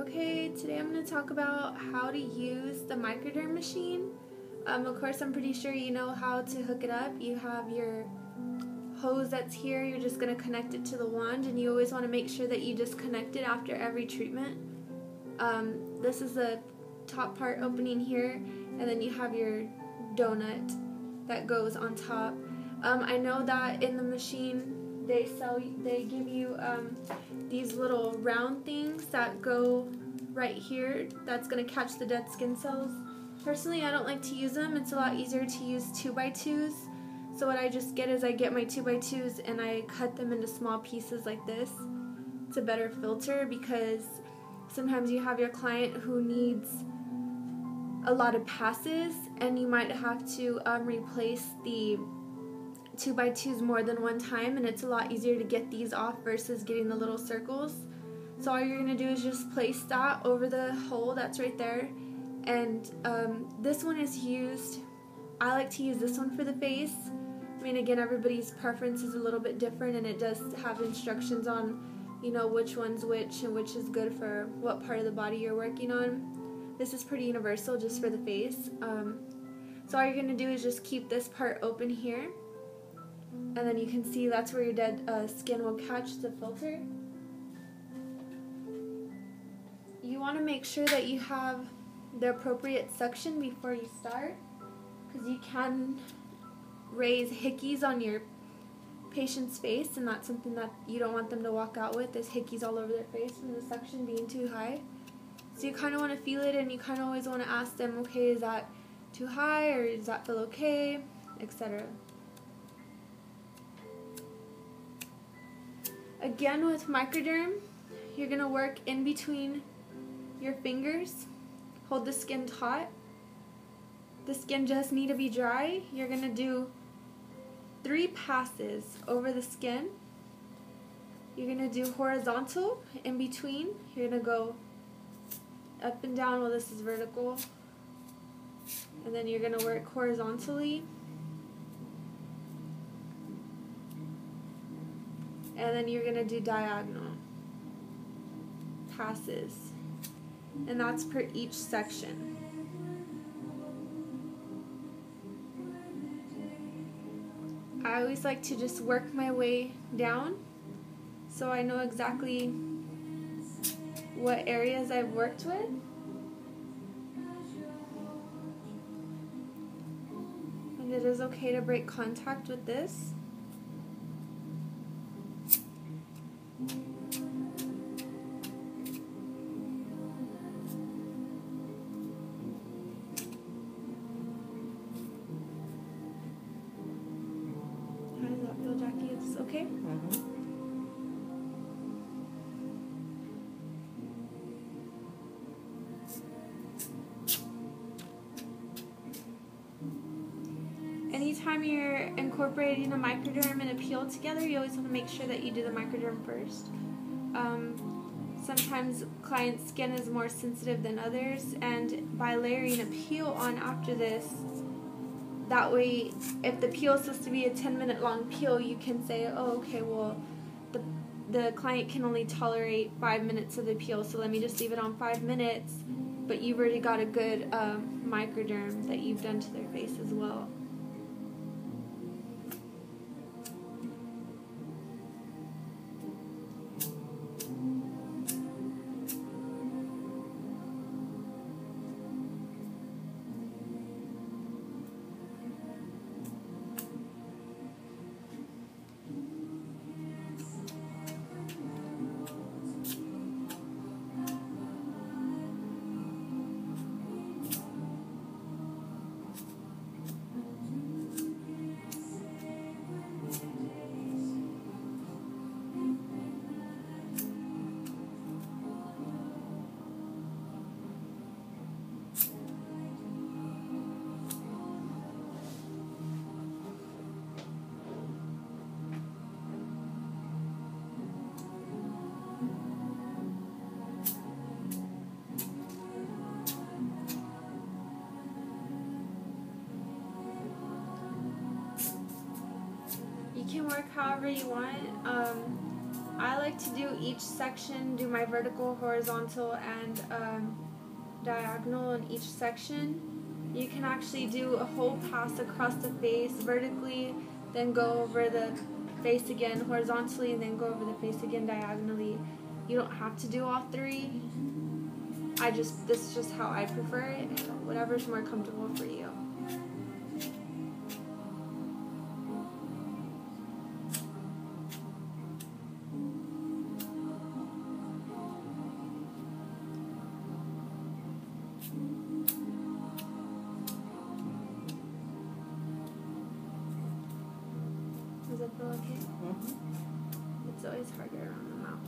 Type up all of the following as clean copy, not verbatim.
Okay, today I'm going to talk about how to use the microderm machine. Of course, I'm pretty sure you know how to hook it up. You have your hose that's here, you're just going to connect it to the wand, and you always want to make sure that you disconnect it after every treatment. This is the top part opening here, and then you have your donut that goes on top. I know that in the machine they give you these little round things that go right here that's going to catch the dead skin cells. Personally, I don't like to use them. It's a lot easier to use 2x2s. So what I just get is I get my 2x2s and I cut them into small pieces like this. It's a better filter because sometimes you have your client who needs a lot of passes and you might have to replace the 2x2s more than one time, and it's a lot easier to get these off versus getting the little circles. So all you're going to do is just place that over the hole that's right there, and this one is used, I like to use this one for the face. I mean, again, everybody's preference is a little bit different, and it does have instructions on, you know, which one's which and which is good for what part of the body you're working on. This is pretty universal just for the face. So all you're going to do is just keep this part open here, and then you can see that's where your dead skin will catch the filter. You want to make sure that you have the appropriate suction before you start, because you can raise hickeys on your patient's face, and that's something that you don't want them to walk out with, is hickeys all over their face from the suction being too high. So you kind of want to feel it, and you kind of always want to ask them, okay, is that too high, or does that feel okay, etc. Again, with microderm, you're going to work in between your fingers. Hold the skin taut. The skin just need to be dry. You're going to do 3 passes over the skin. You're going to do horizontal in between. You're going to go up and down while this is vertical. And then you're going to work horizontally. And then you're going to do diagonal passes. And that's per each section. I always like to just work my way down so I know exactly what areas I've worked with. And it is okay to break contact with this. How does that feel, Jackie? It's okay? Anytime you're incorporating a microderm and a peel together, you always want to make sure that you do the microderm first. Sometimes clients' skin is more sensitive than others, and by layering a peel on after this, that way, if the peel is supposed to be a 10-minute long peel, you can say, oh, okay, well, the client can only tolerate 5 minutes of the peel, so let me just leave it on 5 minutes, but you've already got a good microderm that you've done to their face as well. You can work however you want. I like to do each section, do my vertical, horizontal, and diagonal in each section. You can actually do a whole pass across the face vertically, then go over the face again horizontally, and then go over the face again diagonally. You don't have to do all three. This is just how I prefer it. Whatever's more comfortable for you. Does it feel okay? Mm-hmm. It's always harder around the mouth.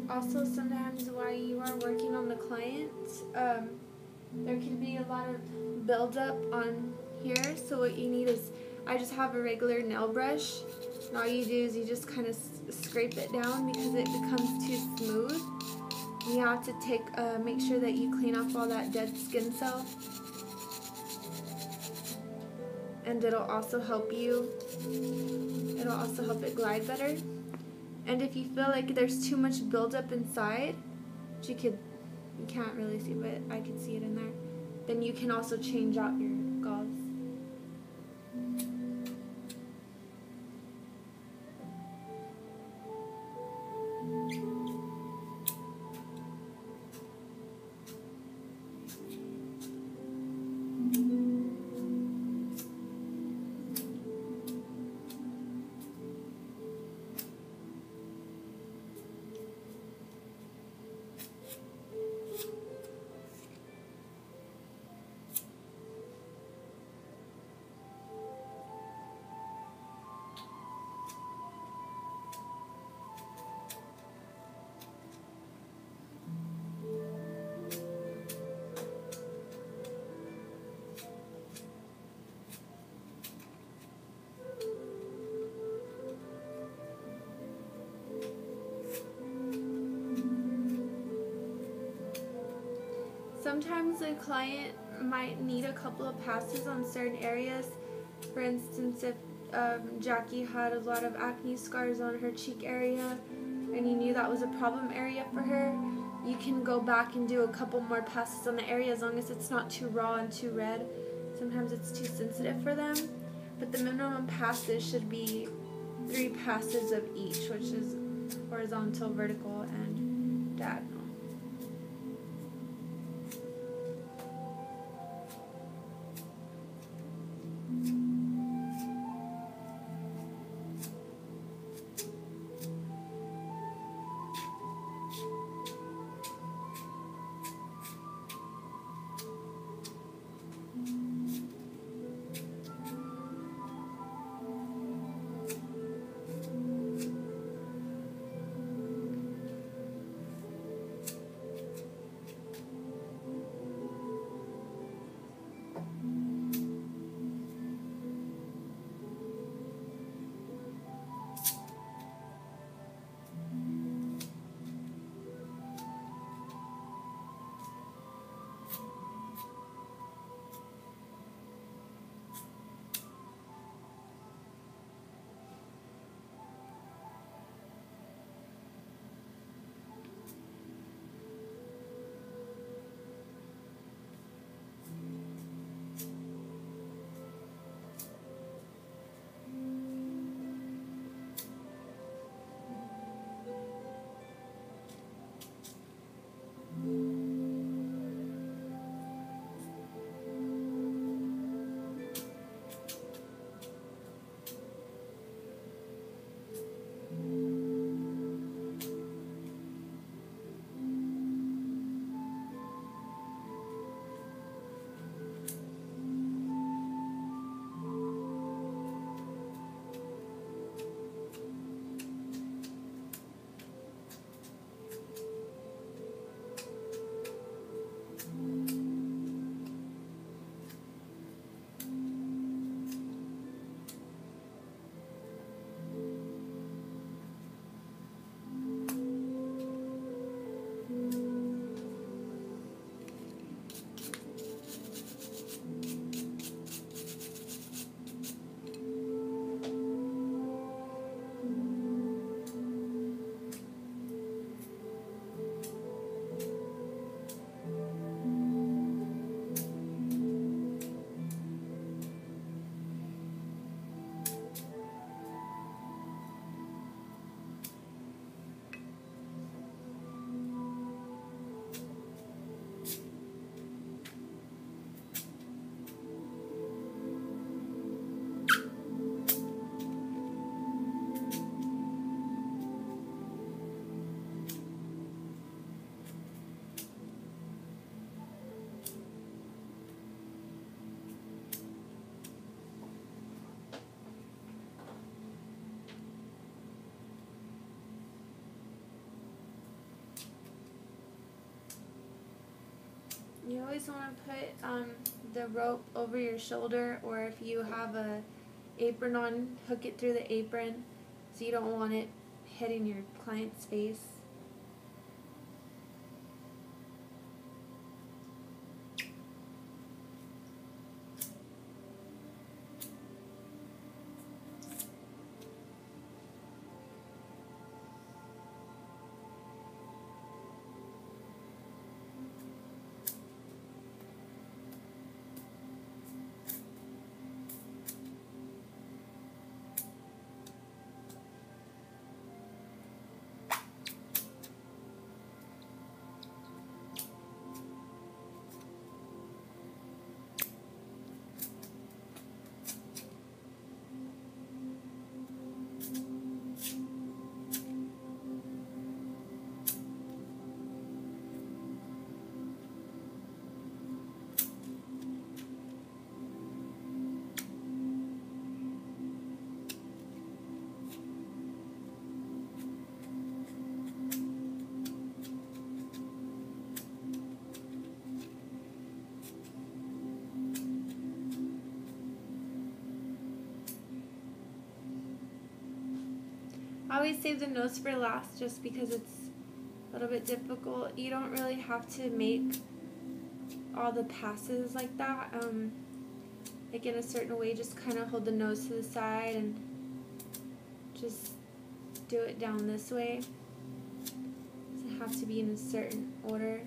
Also, sometimes while you are working on the client, there can be a lot of buildup on here. So what you need is, I just have a regular nail brush, and all you do is you just kind of scrape it down because it becomes too smooth. You have to make sure that you clean off all that dead skin cell, and it'll also help it glide better. And if you feel like there's too much buildup inside, which you can't really see, but I can see it in there, then you can also change out your gauze. Sometimes a client might need a couple of passes on certain areas. For instance, if Jackie had a lot of acne scars on her cheek area and you knew that was a problem area for her, you can go back and do a couple more passes on the area as long as it's not too raw and too red. Sometimes it's too sensitive for them, but the minimum passes should be 3 passes of each, which is horizontal, vertical, and diagonal. You always want to put the rope over your shoulder, or if you have a apron on, hook it through the apron so you don't want it hitting your client's face. I always save the nose for last just because it's a little bit difficult. You don't really have to make all the passes like that. Like in a certain way, just kind of hold the nose to the side and just do it down this way. It doesn't have to be in a certain order.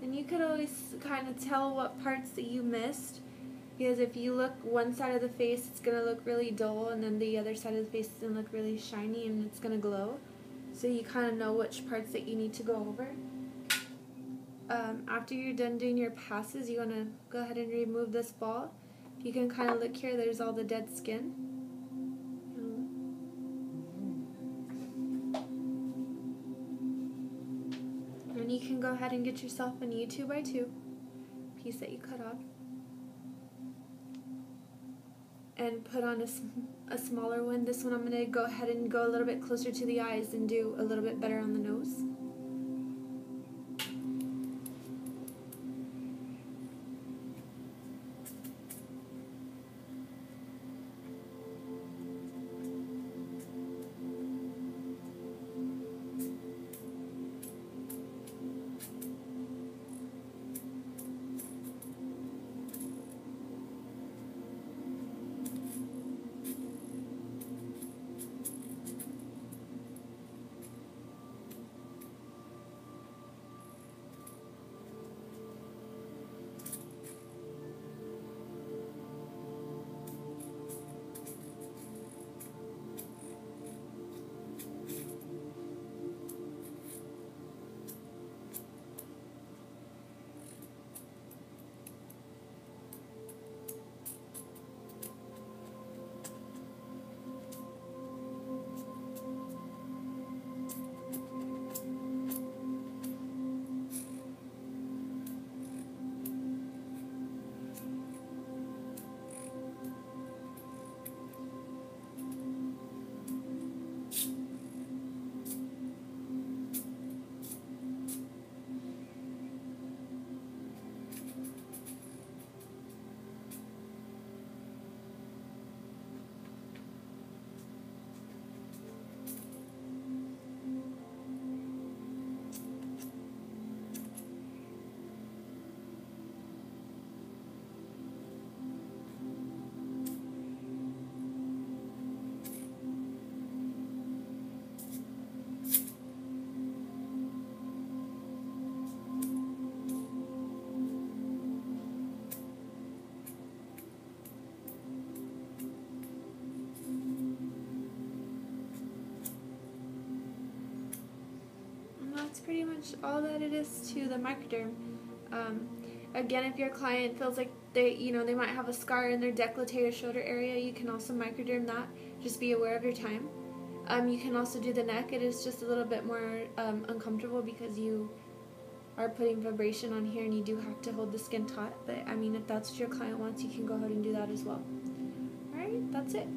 And you could always kind of tell what parts that you missed, because if you look one side of the face, it's going to look really dull, and then the other side of the face is going to look really shiny and it's going to glow. So you kind of know which parts that you need to go over. After you're done doing your passes, you want to go ahead and remove this ball. You can kind of look here, there's all the dead skin. And you can go ahead and get yourself a new 2x2 piece that you cut off and put on a smaller one. This one I'm going to go ahead and go a little bit closer to the eyes and do a little bit better on the nose. That's pretty much all that it is to the microderm. Again, if your client feels like they might have a scar in their décolleté or shoulder area, you can also microderm that. Just be aware of your time. You can also do the neck. It is just a little bit more uncomfortable because you are putting vibration on here and you do have to hold the skin taut. But I mean, if that's what your client wants, you can go ahead and do that as well. Alright, that's it.